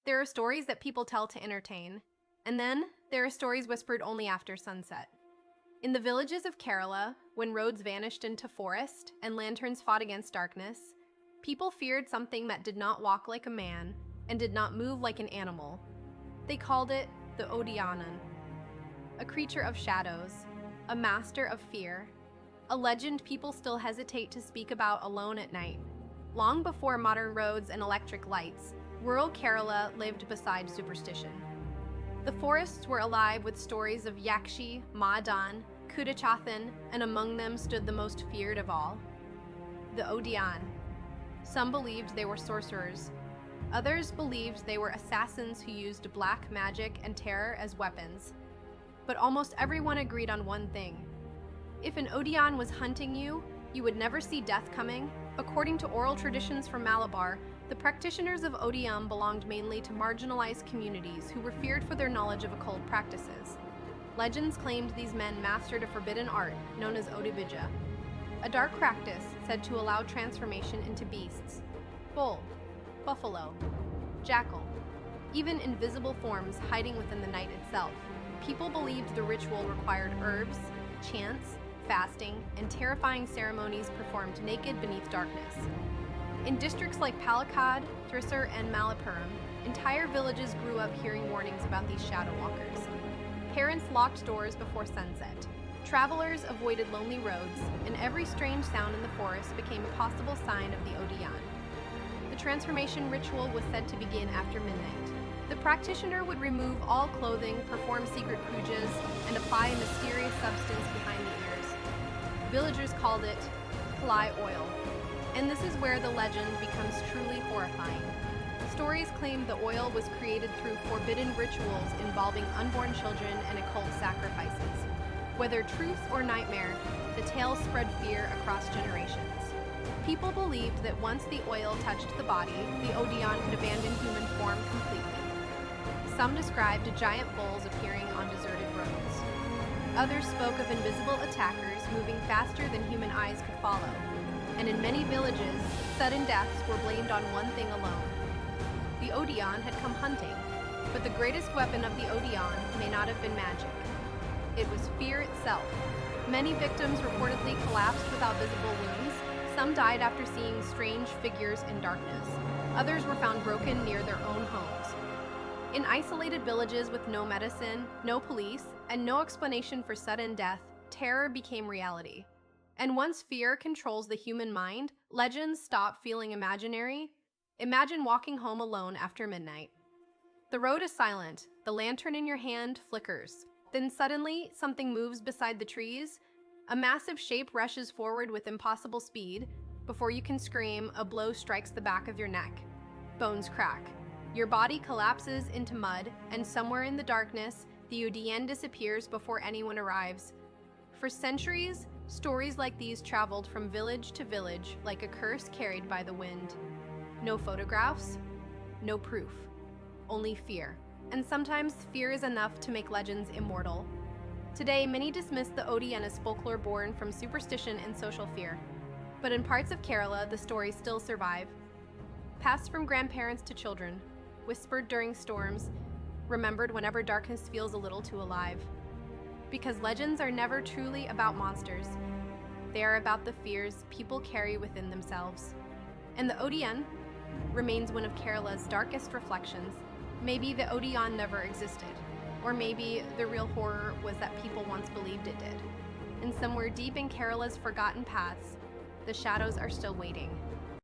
There are stories that people tell to entertain, and then there are stories whispered only after sunset. In the villages of Kerala, when roads vanished into forest and lanterns fought against darkness, people feared something that did not walk like a man and did not move like an animal. They called it the Odiyan, a creature of shadows, a master of fear, a legend people still hesitate to speak about alone at night. Long before modern roads and electric lights, rural Kerala lived beside superstition. The forests were alive with stories of Yakshi, Maadan, Kudachathan, and among them stood the most feared of all, the Odiyan. Some believed they were sorcerers. Others believed they were assassins who used black magic and terror as weapons. But almost everyone agreed on one thing. If an Odiyan was hunting you, you would never see death coming. According to oral traditions from Malabar, the practitioners of Odiyan belonged mainly to marginalized communities who were feared for their knowledge of occult practices. Legends claimed these men mastered a forbidden art known as Odividya, a dark practice said to allow transformation into beasts, bull, buffalo, jackal, even invisible forms hiding within the night itself. People believed the ritual required herbs, chants, fasting, and terrifying ceremonies performed naked beneath darkness. In districts like Palakkad, Thrissur, and Malappuram, entire villages grew up hearing warnings about these shadow walkers. Parents locked doors before sunset. Travelers avoided lonely roads, and every strange sound in the forest became a possible sign of the Odiyan. The transformation ritual was said to begin after midnight. The practitioner would remove all clothing, perform secret pujas, and apply a mysterious substance behind the ears. Villagers called it Pillai Oil, and this is where the legend becomes truly horrifying. Stories claim the oil was created through forbidden rituals involving unborn children and occult sacrifices. Whether truth or nightmare, the tale spread fear across generations. People believed that once the oil touched the body, the Odiyan could abandon human form completely. Some described giant bulls appearing on deserted roads. Others spoke of invisible attackers moving faster than human eyes could follow. And in many villages, sudden deaths were blamed on one thing alone. The Odiyan had come hunting, but the greatest weapon of the Odiyan may not have been magic. It was fear itself. Many victims reportedly collapsed without visible wounds. Some died after seeing strange figures in darkness. Others were found broken near their own homes. In isolated villages with no medicine, no police, and no explanation for sudden death, terror became reality. And once fear controls the human mind, legends stop feeling imaginary. Imagine walking home alone after midnight. The road is silent, the lantern in your hand flickers. Then suddenly, something moves beside the trees. A massive shape rushes forward with impossible speed. Before you can scream, a blow strikes the back of your neck. Bones crack. Your body collapses into mud, and somewhere in the darkness, the Odiyan disappears before anyone arrives. For centuries, stories like these traveled from village to village like a curse carried by the wind. No photographs, no proof, only fear. And sometimes fear is enough to make legends immortal. Today, many dismiss the Odiyan as folklore born from superstition and social fear. But in parts of Kerala, the stories still survive. Passed from grandparents to children, whispered during storms, remembered whenever darkness feels a little too alive. Because legends are never truly about monsters. They are about the fears people carry within themselves. And the Odiyan remains one of Kerala's darkest reflections. Maybe the Odiyan never existed, or maybe the real horror was that people once believed it did. And somewhere deep in Kerala's forgotten paths, the shadows are still waiting.